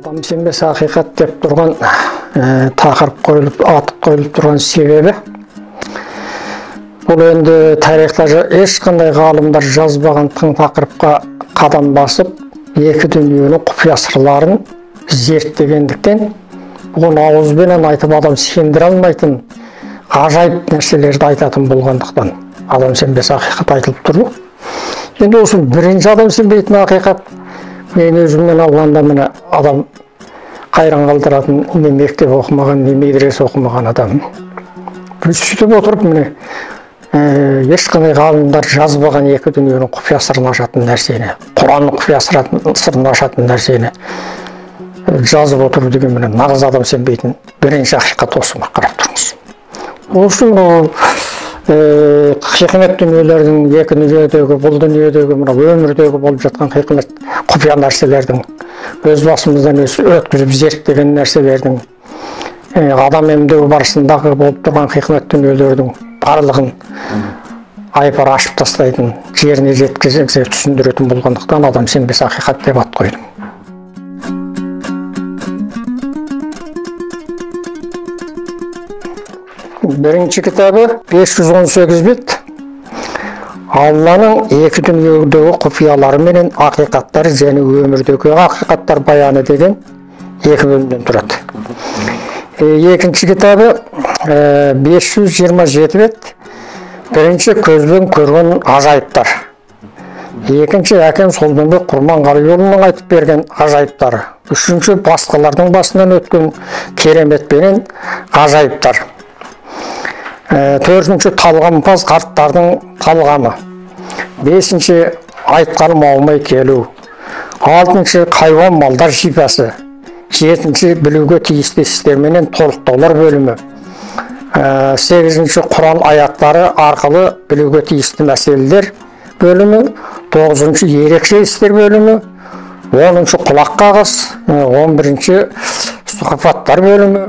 Адам сенбес ақиқат деп тұрған тақырып қойылып, атып қойылып тұрған себебі бұл енді тарихта ешқандай ғалымдар жазбаған тың тақырыпқа қадам басып, екі дүниенің құпия сырларын зерттегендіктен, оны ауызбенен айтып адам сендіре алмайтын ғажайып нәрселерді айтатын болғандықтан адам сенбес ақиқат айтылып тұр. Енді осы бірінші адам сенбейтін ақиқат, мен өзімнен алғанда міне адам қайран қалдыратын, не мектеп оқымаған, не медресе оқымаған адам. Сөйтіп отырып, міне ешқандай ғалымдар жазбаған екі дүниенің құпия сырын ашатын нәрсені, Құранның құпия сырын ашатын нәрсені жазып отыру деген міне нағыз адам сенбейтін бірінші ақиқат осы. Қарап тұрыңыз. Осы хикмет дүниелердің, екі дүниедегі, бұл дүниедегі, мына өмірдегі болып жатқан хикмет құпия нәрселердің, өз басымыздан өткізіп зерттеген нәрселердің, адам емдеу барысындағы болып тұрған хикмет дүниелердің барлығын айпар ашып тастайтын, жеріне жеткізіп түсіндіретін болғандықтан адам сенбес ақиқат деп ат қойдым. Бірінші кітабы 518 бет. Алланың екі дүниедегі құпиялары менен ақиқаттар және өмірдегі ақиқаттар баяны деген екі бөлімден тұрады. Екінші кітабы 527 бет. Бірінші көзбен көрген ажайыптар. Екінші әкем Солденбек Құрманғалиұлының айтып берген ажайыптары. Үшінші басқалардың басынан өткен кереметпенен ажайыптар. Төртінші талғампаз қарттардың талғамы. Бесінші айтқаным аумай келу. Алтыншы хайуан малдар шипасы. Жетінші білуге тиісті істерменен толықтаулар бөлімі. Сегізінші Құран аяттары арқылы білуге тиісті мәселелер бөлімі. Тоғызыншы ерекше істер бөлімі. Оныншы құлақ қағыс. 11-ші сұхбаттар бөлімі.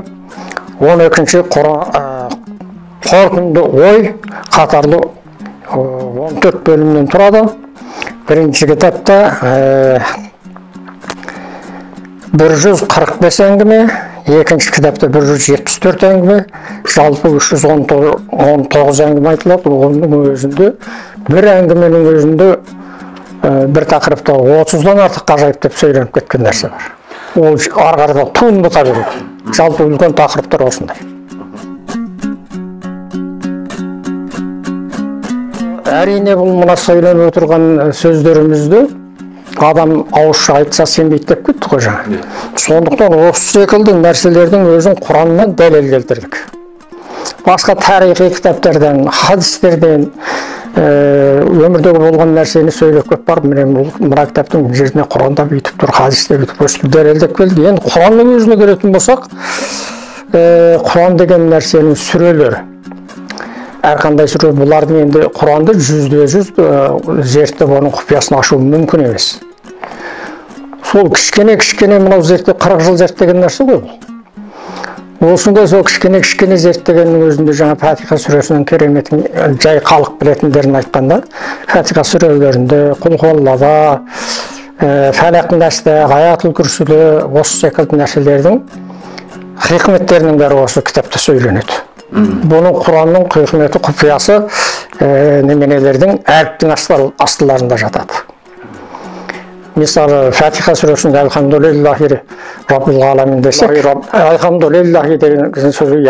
12-ші қорытынды ой қатарлы 14 бөлімнен тұрады. Бірінші кітапта 145 әңгіме, екінші кітапта 174 әңгіме, жалпы 319 әңгіме айтылады. Оның өзінде, бір әңгіменің өзінде бір тақырыпта 30-дан артық ғажайып деп сөйленіп кеткен нәрсе бар. Ол ары-қарата туынды табиғи. Жалпы үлкен тақырыптар осындай. Әрине бұл мына сөйленіп отырған сөздерімізді адам ауызша айтса сенбейді деп кетті ғой жаңа. Сондықтан осы секілді нәрселердің өзін Құраннан дәлел келтірдік. Басқа тарихи кітаптардан, хадистерден өмірдегі болған нәрсені сөйлеп көп бар. Мына кітаптың жеріне Құранда бүйтіп тұр, хадисте бүйтіп өстіп дәлелдеп келді. Енді Құранның өзіне келетін болсақ, Құран деген нәрсенің сүрелері. Әрқандай сүре, бұлардың енді Құранды 100% зерттеп оның құпиясын ашу мүмкін емес. Сол кішкене мынау зерттеп 40 жыл зерттеген нәрсе ғой бұл. Осында сол кішкене зерттегеннің өзінде жаңа Фатиха сүресінің кереметін жай халық білетіндерін айтқанда, Фатиха сүрелерінде, Құл-Хуаллада, Фәләқ Нәсте, Аятул Күрсіде осы секілді нәрселердің хикметтерінің бәрі осы кітапта сөйленеді. Бұның Құранның хикметі, құпиясы неменелердің әріптің астыларында жатады. Мысалы, Фатиха сүресінде Әлхамдулиллахи Раббил ғаламин десек, Әлхамдулиллахи деген сөзі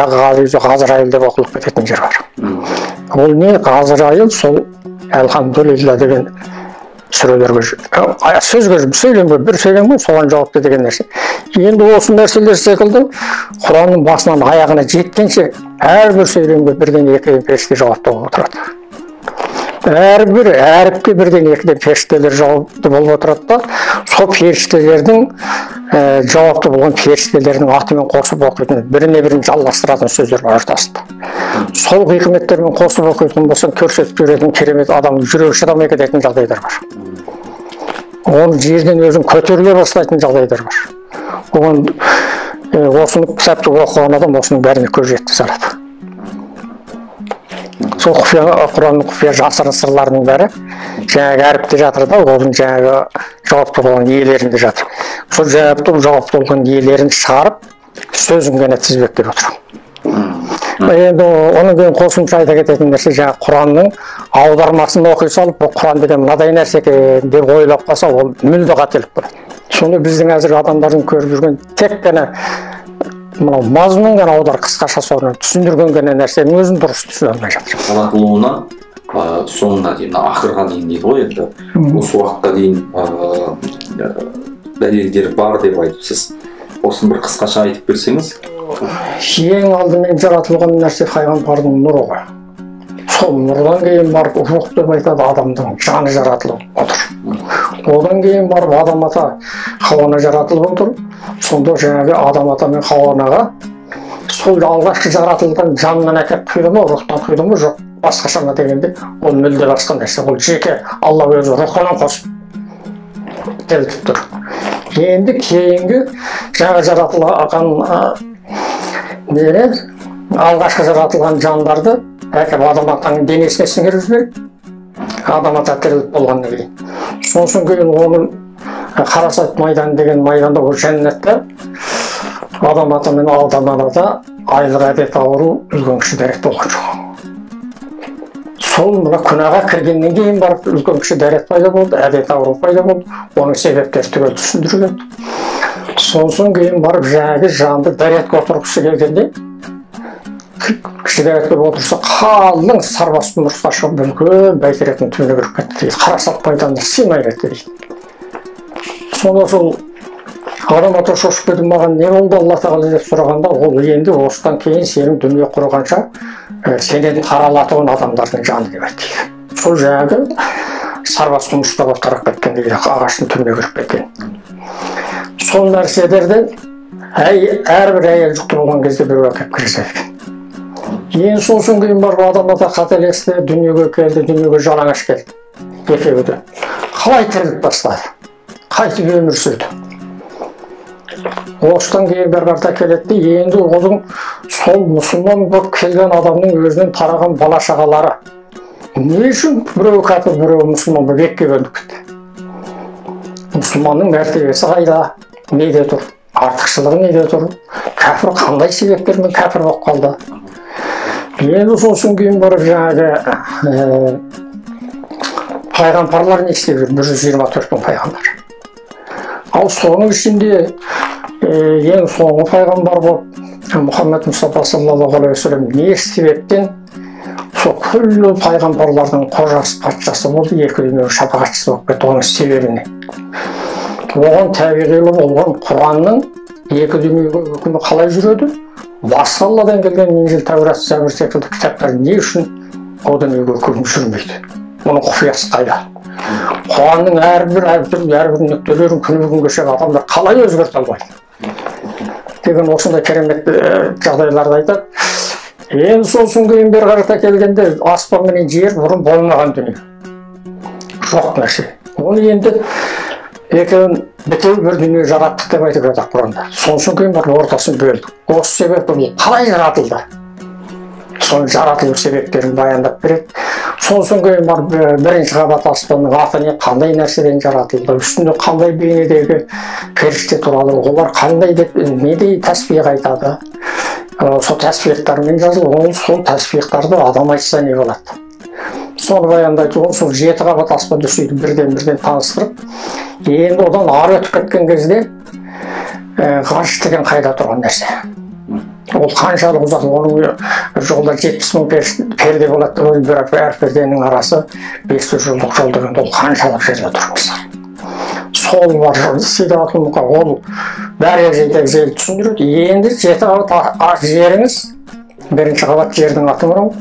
Ғазраил деп оқылып кететін жер бар. Ол не? Ғазраил сол Әлхамдулилла деген сүрелерге сөзге бір сөйленбей соған жауапты деген нәрсе. Енді осы нәрселер секілді Құранның басынан аяғына жеткенше әрбір сөйленге бірден екі періште жауапты болып отырады. Әрбір әріпке бірден екіден періштелер жауапты болып отырады да, сол періштелердің жауапты болған періштелердің атымен қосып оқитын, біріне-бірін жалғастыратын сөздер бар ортасында. Сол хикметтермен қосып оқитын болсаң, көрсетіп беретін керемет адам жүрегі шыдамай кететін жағдайлар бар. Оны жерден өзін көтеріле бастайтын жағдайлар бар. Оған осыны кітапты оқыған адам осының бәріне көз жеткізе алады. Сол Құранның құпия жасырын сырларының бәрі жаңағы әріпте жатыр да, оның жаңағы жауапты болған иелерінде жатыр. сол жауапты болған иелерін шығарып сөзін ғана тізбектеп отырамын. Енді оның кейін қосымша айта кететін нәрсе, жаңағы Құранның аудармасын оқи салып, бұл Құран деген мынадай нәрсе екен деп ойлап қалса, ол мүлде қателік болады. Сонда біздің әзір адамдардың көріп жүрген тек қана мынау мазмұнын ғана аудар, қысқаша соны түсіндірген ғана нәрсенің өзін дұрыс түсіне алмай жатыр. Жаратылуынан соңына дейін, ақырға дейін дейді ғой, енді осы уақытқа дейін дәлелдер бар деп айтыпсыз. Осыны бір қысқаша айтып берсеңіз. Ең алдымен жаратылған нәрсе пайғамбардың нұры ғой. Сол нұрдан кейін барып рух деп айтады, адамның жаны жаратылып отыр. Одан кейін барып адам ата Хауана жаратылып отыр. Сонда жаңағы адам ата мен Хауанаға сол алғашқы жаратылған жанынан әкеп құйды ма, рухтан құйды ма, жоқ басқаша ма дегенде, ол мүлде басқа нәрсе. Ол жеке Алла өзі рухынан қосып келтіріп тұр. Енді кейінгі жаңа жаратылған алғашқы жаратылған жандарды әкеп адам атаның денесіне сіңіріп жіберіп, адам ата тіріліп болғаннан кейін. Сосын кейін оның Қарасат майдан деген майданда, ол жәннатта адам ата мен адам анада айлық әдет ауру үлкен кіші дәрет болған жоқ. Сол мына күнәға кіргеннен кейін барып үлкен кіші дәрет пайда болды, әдет ауру пайда болды. Оның себептері түгел түсіндіріледі. Сосын кейін барып жаңағы жанды дәретке отырғысы келгенде, кіші дәретке отырса қалың сарбастың ұрысқа шығып үлкен бәйтеректің түбіне кіріп кетті дейді. Қарасат майданына сыймай кетті дейді. Сонда сол адам ата шошып кетіп, маған не болды Алла тағала деп сұрағанда, ол енді осыдан кейін сенің дүние құрғанша сенен қаралатуын адамдардың жаны деп айтты. Сол жаңағы сарбас құмырсқа болып тарап кеткен дейді, ағаштың түбіне кіріп кеткен. Сол нәрселерден әрбір әйел жүкті болған кезде біреу әкеп кіргізеді екен. Сосын кейін барып адам ата қателесті, дүниеге келді, дүниеге жалаңаш келді. Екеуі де қалай тіріліп бастады, қайтып өмір сүрді. Осыдан кейін бір қарта келеді, енді оның сол мұсылман болып келген адамның өзінен тараған бала шағалары не үшін біреу кәпір, біреу мұсылман болып екіге бөлініп кетті? Мұсылманның мәртебесі қайда, неде тұр, артықшылығы неде тұр, кәпір қандай себептермен кәпір болып қалды? Енді сосын кейін барып жаңағы пайғамбарлар не істеп жүр? 124 мың пайғамбар. Ал соның ішінде ең соңғы пайғамбар болып Мұхаммед Мұстафа саллаллаху алейхи ва саллям не себептен сол күллі пайғамбарлардың қожасы, патшасы болды, екі дүниенің шапағатшысы болып кетті, оның себебіне. Оған табиғилы болған Құранның екі дүниеге үкімі қалай жүреді? Басқа Алладан келген Инжил, Тәурат, Забур секілді кітаптар не үшін о дүниеге үкім жүрмейді? Оның құпиясы қайда? Құранның әрбір нүктелерін күні күнге шейін адамдар қалай өзгерте алмайды деген осындай керемет жағдайларды айтады. Енді сосын кейін бері қарата келгенде аспан менен жер бұрын болмаған дүние, жоқ нәрсе. Оны енді екеуін бітеу бір дүние жараттық деп айтып жатыр Құранда. Сосын кейін бір ортасын бөлдік. Осы себепті қалай жаратылды? Соның жаратылу себептерін баяндап береді. Сосын кейін бірінші қабат аспанның аты не, қандай нәрседен жаратылды, үстінде қандай бейнедегі періште туралы, олар қандай деп недей тәсбих айтады. Сол тәсбихтармен жазылып, сол тәсбихтарды адам айтса не болады? Соны баяндайды. Сол 7 қабат аспанды сөйтіп бірден таныстырып, енді одан ары өтіп кеткен кезде ғарыш деген қайда тұрған нәрсе. Ол қаншалық ұзақ, оның жолда 70 мың перде болады, бір перденің арасы 500 жылдық жол дегенде, ол қаншалық жерде тұрмыздар. Сол бар Сидратул-Мұнтаха, ол бәрі жел түсіндіреді. Енді 7 қабат жеріңіз, бірінші қабат жердің аты мынау,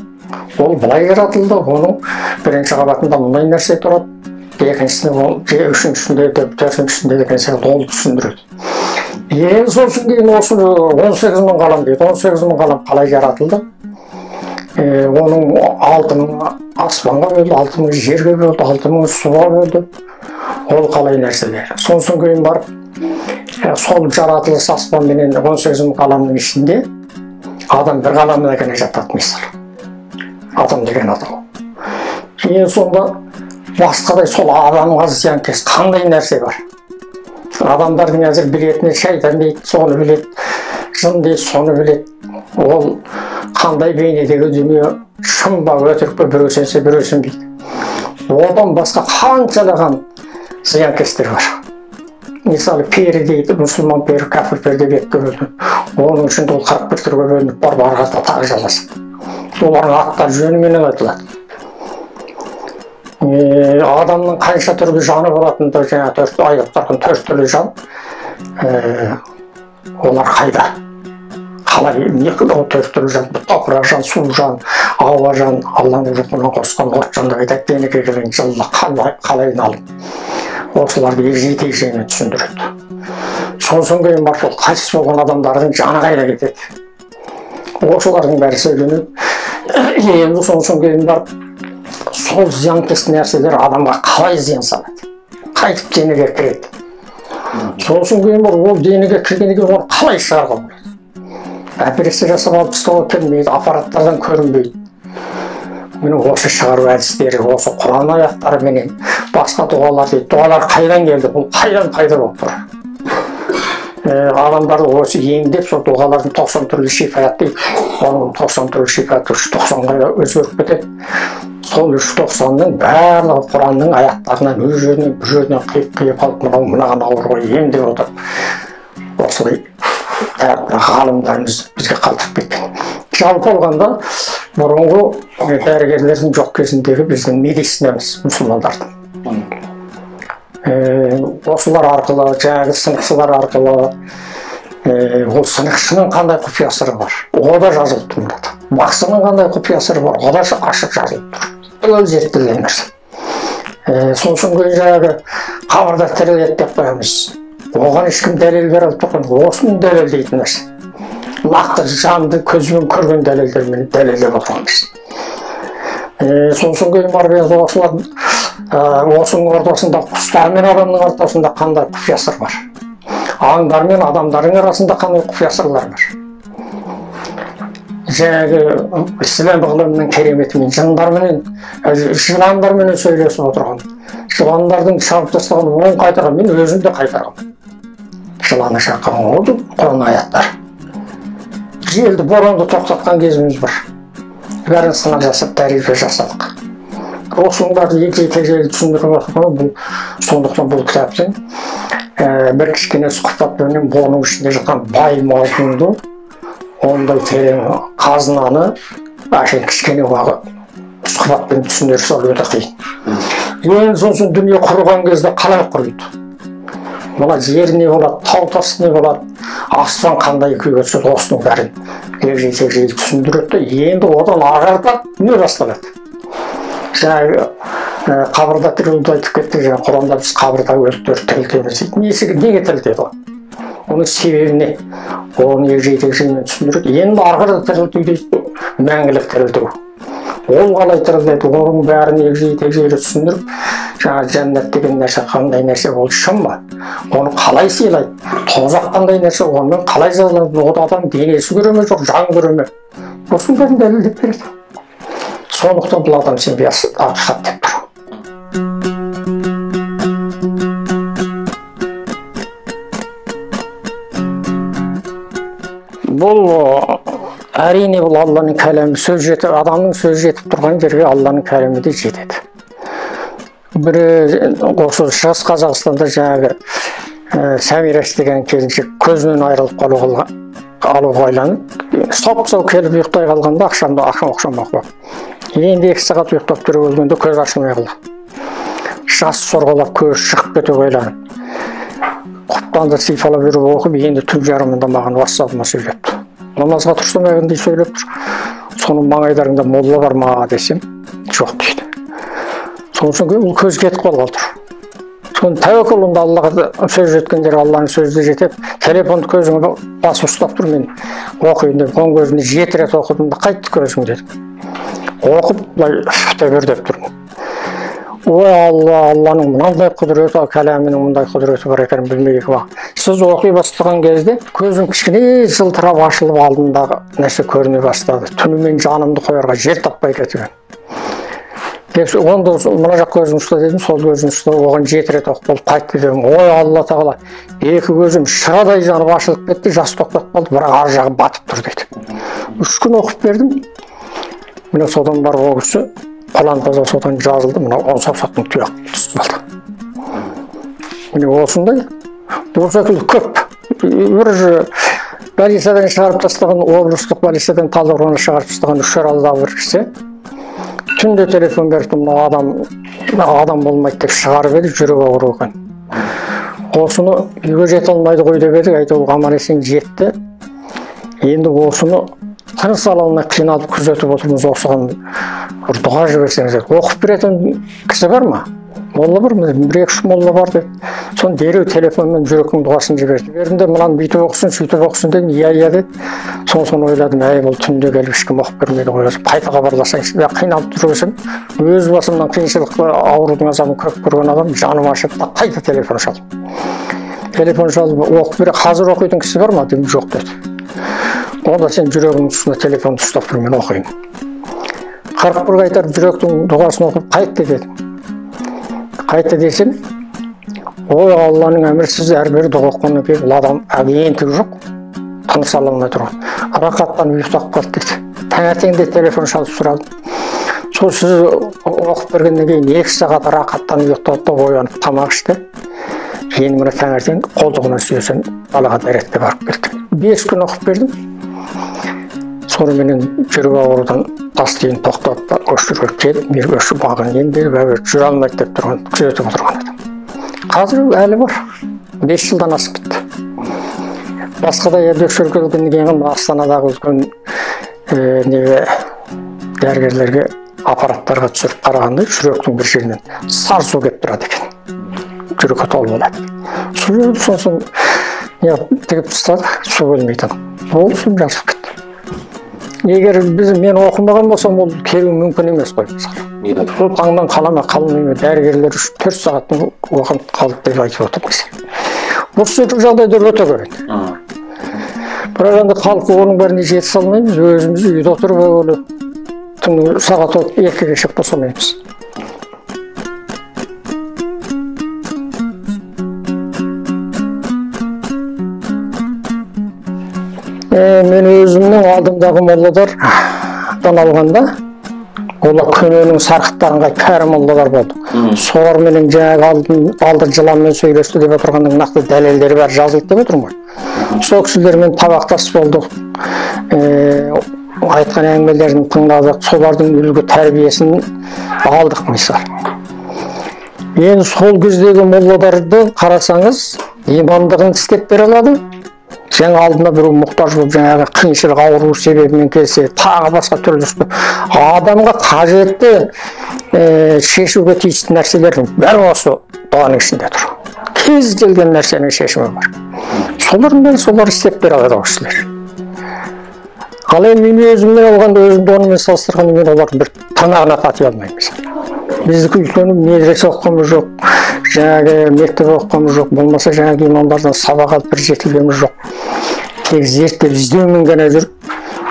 ол былай жаратылды, оның бірінші қабатында мұндай нәрсе тұрады, екіншісінде, үшіншісінде, төртіншісінде деген секілді ол түсіндіреді. Енді сосын кейін осы 18 мың ғалам дейді. 18 мың ғалам қалай жаратылды? Оның 6 мың аспанға бөлді, 6 мың жерге бөлді, 6 мың суға бөлді. Ол қалай нәрселер. Сосын кейін барып, сол жаратылыс аспан менен 18 мың ғаламның ішінде адам бір ғаламына ғана жатады мысалы. Адам деген адам. Енді сонда басқадай сол адамға зиянкес қандай нәрсе бар? Адамдардың әзір білетіні шайтан дейді, соны білет, жын дейді, соны білет. Ол қандай бейнедегі дүние, шын ба өтірік пе, біреу сенсе біреу сенбейді. Одан басқа қаншалаған зиянкестер бар. Мысалы пері дейді, мұсылман пері, кәпір пері деп екіге бөлінеді. Оның ішінде ол 41 түрге бөлініп барып ары қарата тағы жалғасады. Олардың аттары жөніменен айтылады. Адамның қанша түрлі жаны болатынында, жаңа айтып тұрған 4 түрлі жан, олар қайда? Қалай, не қылды 4 түрлі жан? Топырақ жан, су жан, ауа жан, Алланың рухынан қосқан от жанды айтады, денеге келген жылы қалай алып. Осыларды егжей-тегжеймен түсіндіреді. Сонан кейін барып ол қайтыс болған адамдардың жаны қайда кетеді. Осылардың бәрі сөйленеді. Енді сонан кейін барып сол зиянкес нәрселер адамға қалай зиян салады, қайтып денеге кіреді. Сосын кейін ол денеге кіргеннен кейін оны қалай шығаруға болады. Операция жасап алып тастауға келмейді, аппараттардан көрінбейді. Міне осы шығару әдістері, осы Құран аяттары менен басқа дұғалар дейді. Дұғалар қайдан келді? Бұл қайдан пайда болып тұр? Адамдарды осы емдеп, сол дұғалардың 90 түрлі шифаят дейді. Оның 90 түрлі шифаят 390-ға өзгеріп кетеді. Сол 390-ның барлығы Құранның аяттарынан өз жерінен бір жерінен қиып алып, мынаған ауруға емдеп отыр. Осылай ғалымдарымыз бізге қалдырып кеткен. Жалпы алғанда бұрынғы дәрігерлердің жоқ кезіндегі біздің медицинамыз мұсылмандардың. Осылар арқылы, жаңағы сынықшылар арқылы, ол сынықшының қандай құпия сыры бар, о да жазылып тұр мынада. Бақсының қандай құпия сыры бар, о да ашық жазылып тұр. Бұл зерттелген нәрсе. Сосын кейін жаңағы қабырда тіріледі деп қоямыз. Оған ешкім дәлел бере алып тұрған, осыны дәлелдейтін нәрсе. Нақты жанды көзбен көрген дәлелдермен дәлелдеп отырғанбыз. Сосын кейін барып енді осының ортасында құстар мен адамның ортасында қандай құпия сыр бар. Аңдар мен адамдардың арасында қандай құпия сырлар бар. Жаңағы ислам ғылымының кереметімен жыландармен сөйлесіп отырған. Жыландардың шабып тастаған оң қайтарған, мен өзім де қайтарған. Жыланы шаққан олды Құран аяттар. Желді, боранды тоқтатқан кезіміз бар. Бәрін сынақ жасап, тәрбие жасадық. Осының бәрі егжей-тегжейлі түсіндіріп отырған, сондықтан бұл кітаптың бір кішкене сұхбатпенен оның ішінде жатқан бай мазмұнды, ондай терең қазынаны әшейін кішкене сұхбатпен түсіндіре салу өте қиын. Енді сосын дүние құрған кезде қалай құриды? Мына жер не болады, тау-тас не болады, аспан қандай күйге түседі, осының бәрін егжей-тегжейлі түсіндіреді. Енді одан ағарда не басталады? Жаңағы қабырда тірілуді айтып кеттік, жаңағы Құранда біз қабырда өліктерді тірілтеміз дейді. Неге тірілтеді ол? Оның себебі не? Оны егжей-тегжеймен түсіндіреді. Енді арқада тірілту дейді, мәңгілік тірілту. Ол қалай тіріледі, оның бәрін егжей-тегжейлі түсіндіріп, жаңағы жәннат деген нәрсе қандай нәрсе, ол шын ба? Оны қалай сыйлайды? Тозақ қандай нәрсе, онымен қалай жазылады? Ода адам денесі көре ме, жоқ жан көре ме? Осының бәрін дәлелдеп береді. Сондықтан бұл адам сенбей ақиқат деп тұр. Бұл әрине бұл Алланың кәлемі, сөз жетіп, адамның сөз жетіп тұрған жерге Алланың кәлемі де жетеді. Бірі осы шығыс Қазақстанда жаңағы Сәмираш деген келіншек көзінен айырылып алуға байланып, сап-сау келіп ұйықтай қалғанда ақшам оқшамақ болып. Енді 2 сағат ұйықтап тұра өлгенде көз ашылмай қалды. Жас сорғалап көз шығып кете байланып. Құптанды сипалап жүріп оқып, енді түн жарымында маған WhatsApp-ма сөйлепті. Намазға тұрсам әгіндей сөйлеп тұр. Соның маңайдарыңда молла бар ма десем, жоқ дейді. Сонысын кейін ол көз кетіп қалғалы тұр. Соны тәуекел онда Аллаға сөз жеткендер Алланың сөзді жетіп, телефонды көзіңе басып ұстап тұр, мен оқиын деп, оң көзінде 7 рет оқыдым да қайтты көзің дедім. Оқып, бұлай тәбір деп тұрмын. Ой Алланың мынандай құдіреті, кәлемінің мұндай құдіреті бар екенін білмейік ба. Сіз оқи бастаған кезде көзім кішкене жылтырап ашылып алдындағы нәрсе көріне бастады. Түнімен жанымды қоярға жер таппай кеткен. Онда мына жақ көзін ұста дедім, сол көзін ұста, оған 7 рет оқып болып қайтты дедім. Ой Алла тағала, екі көзім шырадай жанып ашылып кетті, жас тоқтап қалды, бірақ ар жағы батып тұр дейді. 3 күн оқып бердім. Міне содан бар ол кісі қолан таза содан жазылды, мына 10 саусақтың тұяқ түсіп қалды. Міне осындай, осы секілді көп. Бір больницадан шығарып тастаған, облыстық больницадан Талдықорғанға шығарып тастаған Үшаралдағы бір кісі түнде телефон берді, мына адам болмайды деп шығарып еді, жүрек ауруы екен. Осыны үйге жете алмайды ғой деп едік, әйтеуір аман есен жетті. Енді осыны тыныс ала алмай қиналып күзетіп отырмыз, осыған бір дұға жіберсеңіз деді. Оқып беретін кісі бар ма? Молла бар ма? 1-2 молла бар деді. Соны дереу телефонмен жүректің дұғасын жіберді. Бердім де мынаны бүйтіп оқысын, сөйтіп оқысын дедім, иә деді. Соны ойладым, әй бұл түнде келіп ешкім оқып бермейді ғой, қайта хабарласайыншы. Мен қиналып жүрсем, өз басымнан қиыншылықты аурудың азабын көп көрген адам жаным ашып та қайта телефон шалды. Телефон шалып оқып бере, қазір оқитын кісі бар ма? Дедім, жоқ деді. Онда сен жүрегіңнің тұсына телефонды ұстап тұр, мен оқимын. 41 қайтарып жүректің дұғасын оқып қайтты дедім. Қайтты десем, ой Алланың әмірсіз әрбір дұға оққаннан кейін бұл адам агенттігі жоқ, тыныс ала алмай тұрған. Рақаттан ұйықтап қалды дейді. Таңертеңде телефон шалып сұрадым. Сол сіз оқып бергеннен кейін 2 сағат рақаттан ұйықтап та оянып тамақ ішті. Енді мына таңертең қолтығына сүйесем балаға дәретке барып келді. 5 күн оқып бердім. Сонымен жүрек аурудан тас дейін тоқтатты, өшірге келіп, мен өші бағын емдеп, жүре алмайды деп тұрған, күзетіп отырған едім. Қазір әлі бар, 5 жылдан асып кетті. Басқада елде келгеннен кейін Астанадағы үлкен дәрігерлерге аппараттарға түсіріп қарағанда жүректің бір жерінен сар су кетіп тұрады екен. Жүрекке толы болады. Сосын тігіп тастады, су келмейтін. Ол су жасып кетті. Егер мен оқымаған болсам, ол келу мүмкін емес қой. Сол таңдан қалама қалмаймын, дәрігерлер 4 сағаттың уақыт қалып деп айтып отырмыз. Осы жағдайда өте көреді. Бірақ енді халық оның бәріне жете салмаймыз, өзіміз үйде отырып түнгі сағат 2-ге шығып тастамаймыз. Мен өзімнің алдымдағы молладардан алғанда, олар көненің сарқыттарынға кәрі молладар болды. Солар менің жаңағы алды жыланмен сөйлесті деп отырғанның нақты дәлелдері бар жазылды деп отырмын ғой. Сол кісілермен табақтас болдық, айтқан әңгімелерін тыңдадық, солардың үлгі тәрбиесін алдық мысалы. Енді сол кездегі молладарды қарасаңыз, имандығын істеп бере алады. Жаңа алдына бір мұқтаж болып, жаңағы қиыншылық ауру себебімен келсе, тағы басқа түрлі адамға қажетті шешуге тиісті нәрселердің бәрі осы дұғаның ішінде тұр. Кез келген нәрсенің шешімі бар. Солар істеп бере алады ол кісілер. Ал енді мен өзіммен алғанда, өзімді онымен салыстырғанда, мен олардың бір тырнағына тати алмаймын. Біздікі үлкен медресе оқығанымыз жоқ, жаңағы мектеп оқығанымыз жоқ, болмаса жаңағы имамдардан сабақ алып бір жетілгеніміз жоқ. Тек зерттеп іздеумен ғана жүріп,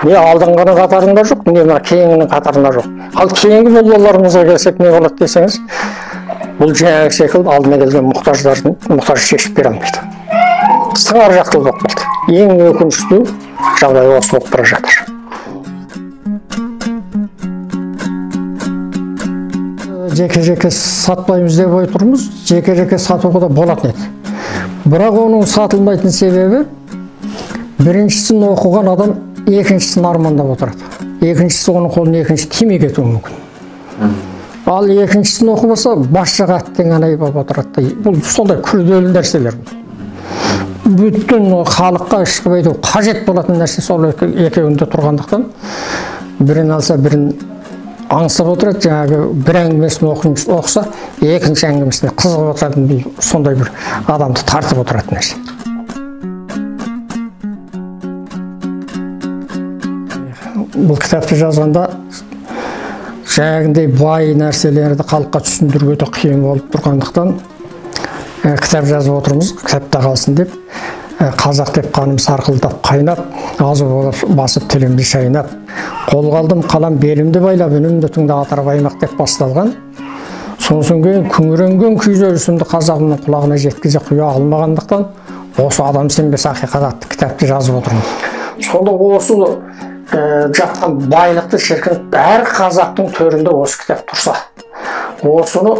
не алдыңғының қатарында жоқ, не кейінгінің қатарында жоқ. Ал кейінгі моллаларымызға келсек не болады десеңіз, бұл жаңағы секілді алдына келген мұқтажды шешіп бере алмайды. Сыңар жақтылық болып қалды. Ең өкінішті жағдай осы болып бара жатыр. Жеке-жеке сатпаймыз деп отырмыз, жеке-жеке сатуға да болатын еді. Бірақ оның сатылмайтын себебі, біріншісін оқыған адам екіншісін армандап отырады. Екіншісі оның қолына екінші тимей кетуі мүмкін. Ал екіншісін оқымаса, басшаға аттен ғана болып отырады. Бұл сондай күрделі нәрселер. Бүтін халыққа ешқандай қажет болатын нәрсе сол екеуінде тұрғандықтан, бірін алса бірін аңсап отырады, жаңағы бір әңгімесін оқыса, екінші әңгімесіне қызығып отыратын, бұл сондай бір адамды тартып отыратын нәрсе. Бұл кітапты жазғанда жаңағындай бай нәрселерді халыққа түсіндіруге де қиын болып тұрғандықтан кітап жазып отырмыз, кітапта қалсын деп. қазақ деп қаным сарқылдап қайнап, азу болып басып тілімді шайнап, қолға алдым қалам белімді байлап, үнімді тыңда атар баймақ деп басталған. Сонсын кейін күңіренген күй өрісімді қазағымның құлағына жеткізе құя алмағандықтан, осы адам сенбес ақиқат атты кітапты жазып отырмын. Сонда осы жатқан байлықты шіркін әр қазақтың төрінде осы кітап тұрса, осыны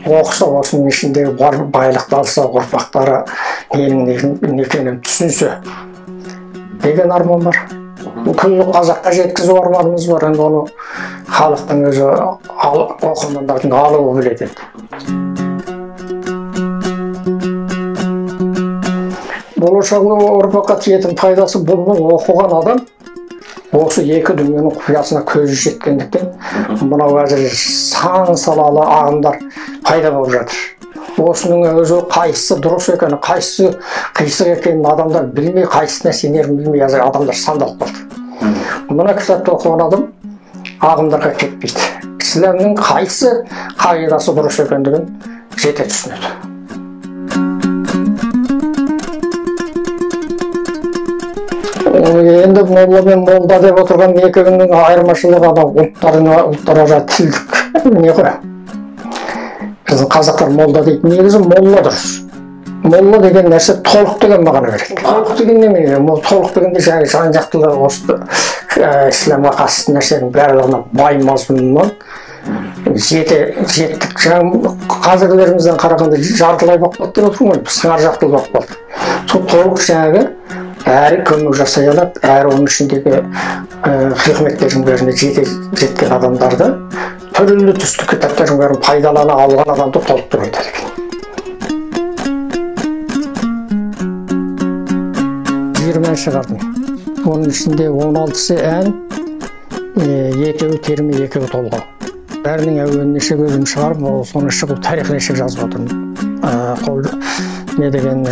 оқыса, осының ішіндегі бар байлықты алса, ұрпақтары ненің екенін түсінсе деген арман бар. Күллі қазаққа жеткізу арманымыз бар. Енді оны халықтың өзі, оқырмандардың алуы біледі. Болашағында ұрпаққа тиетін пайдасы, бұл оқыған адам осы екі дүниенің құпиясына көзі жеткендіктен мынау қазір сан салалы ағымдар пайда болып жатыр. Осының өзі қайсысы дұрыс екені, қайсысы қисық екенін адамдар білмей, қайсысына сенерін білмей, адамдар сандалып қалды. Мына кітапты оқыған адам ағымдарға кетпейді. Исламның қайсы қағидасы дұрыс екендігін жете түсінеді. Енді молла мен молда деп отырған екеуінің айырмашылығы ұлттарға тілдік не ғой? Біздің қазақтар молда дейді. Негізі молла дұрыс. Молла деген нәрсе толық деген мағына береді. Толық деген немене? Толық дегенде жан-жақтылығы осы исламға қатысты нәрсенің барлығына бай мазмұнынан жеттік. Қазіргілерімізден қарағанда жартылай болып қалды деп отырмын ғой. Сыңар жақтылы болып қалды. Сол толық жаңағы әрі көмек жасай алады, әрі оның ішіндегі хикметтердің бәріне жеткен адамдарды, түрлі түсті кітаптардың бәрін пайдалана алған адамды толықтырып айтады екен. 20 шығардым. Оның ішінде 16-сы ән, 2-і терме, 2-і толғау. Бәрінің әуенін неше бөлім шығарып, соны шығу тарихын неше жазып отырмын. Не деген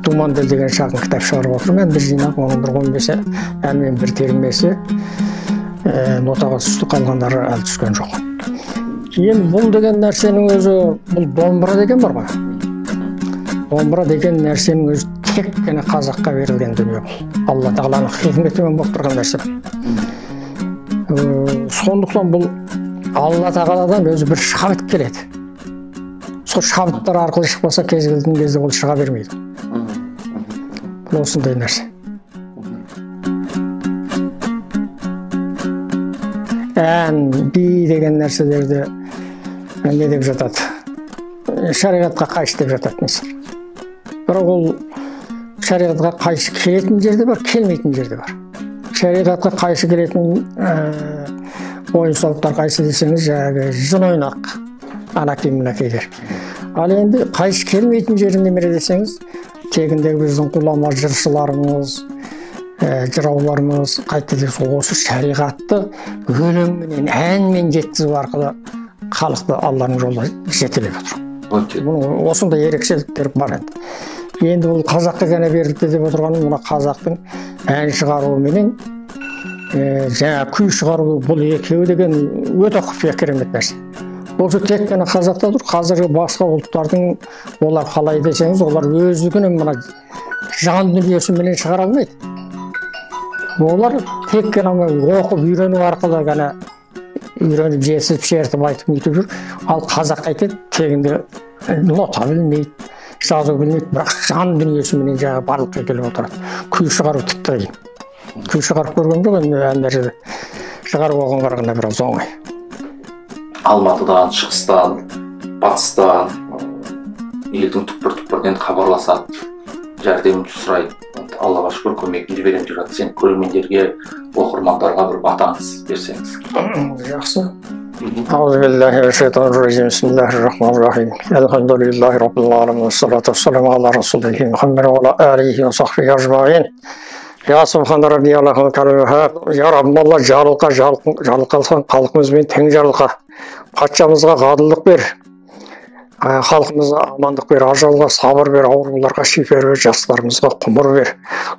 Думанбел деген шағын кітап шығарып отырмын. Бір жинақ, оның бір 15 ән мен бір термесі нотаға түсті, қалғандары әлі түскен жоқ. Кейін бұл деген нәрсенің өзі, бұл домбыра деген бар ғой. Домбыра деген нәрсенің өзі тек қана қазаққа берілген дүние бұл. Алла тағаланың хикметімен болып тұрған нәрсе. Сондықтан бұл Алла тағаладан өзі бір шабыт келеді. Сол шабыттар арқылы шықпаса кез келген кезде ол шыға бермейді. Бұл осындай нәрсе. Ән, би деген нәрселерді не деп жатады? Шариғатқа қайшы деп жатады мысалы. Бірақ ол шариғатқа қайшы келетін жерде бар, келмейтін жерде бар. Шариғатқа қайшы келетін ойын-сауықтар қайсы десеңіз, жаңағы жын ойнақ, анакей-мінакейлер. Ал енді қайшы келмейтін жері немере десеңіз, тегіндегі біздің ғұлама жыршыларымыз, жырауларымыз қайтты деп осы шариғатты өлеңменен, әнмен жеткізу арқылы халықты Алланың жолына жетелеп отыр. Осындай ерекшеліктер бар енді. Енді бұл қазаққа ғана берілді деп отырғаным, мына қазақтың ән шығаруыменен жаңа күй шығару, бұл екеуі деген өте құпия керемет нәрсе. Осы тек қана қазақта тұр. Қазіргі басқа ұлттардың олар қалай десеңіз, олар өздігінен мына жан дүниесіменен шығара алмайды. Олар тек қана оқып үйрену арқылы ғана үйреніп жетісіп шертіп айтып өйтіп жүр. Ал қазақ айтады тегінде нота білмейді, жазу білмейді, бірақ жан дүниесіменен жаңағы барлыққа келіп отырады. Күй шығару тіпті қиын. Күй шығарып көрген жоқ, енді әндерді шығарып оған қарағанда біраз оңай. Алматыдан, шығыстан, батыстан, елдің түкпір-түкпірден хабарласады, жәрдемін сұрайды. Аллаға шүкір көмегін жіберем жүреді. Сен көрермендерге, оқырмандарға бір батаңыз берсеңіз. Жақсы. Аузубиллахи минашшайтанирражим. Бисмиллахир-рахманир-рахим. Элхамдулиллахи раббил аламин. Вассалату вассаламу аля расулихи Мухаммад ва аля алихи ва сахбихи ажмаин. Ya Subhan Rabbi Allah'ın kalbine, ya Rabbim Allah жалқалған халқымызбен тең жарылқа, патшамызға ғадылдық бер, халқымызға амандық бер, ажалға сабыр бер, ауруларға шифа бер, жастарымызға құмыр бер,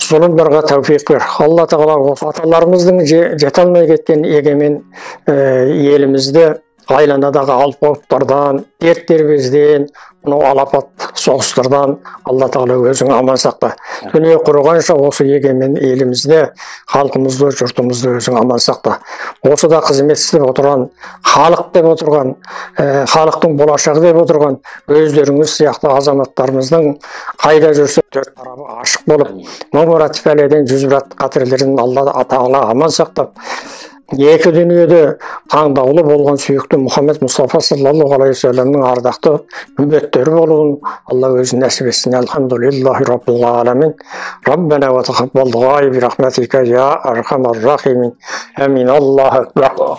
зұлымдарға тәуфиқ бер. Алла тағала аталарымыздың жете алмай кеткен егемен елімізді айланадағы алпауыттардан, дерт-дербезден, мынау алапат соғыстардан Алла тағала өзің аман сақта. Дүние құрғанша осы егемен елімізде халқымызды, жұртымызды өзің аман сақта. Осыда қызмет істеп отырған, халық деп отырған, халықтың болашағы деп отырған өздеріңіз сияқты азаматтарымыздың қайда жүрсе төрт тарабы ашық болып, мың мұрат пәледен жүз мұрат қатерлерін Алла тағала аман сақтап, екі дүниеде таңдаулы болған сүйікті Мұхаммед Мұстафа саллаллаху алейхи вассаламның ардақты үмбеттері болуын Алла өзі нәсіп етсін. Алхамдулиллахи раббил аламин. Раббана ва тақаббал дуа би рахматика я архамар рахимин. Амин. Аллаху акбар.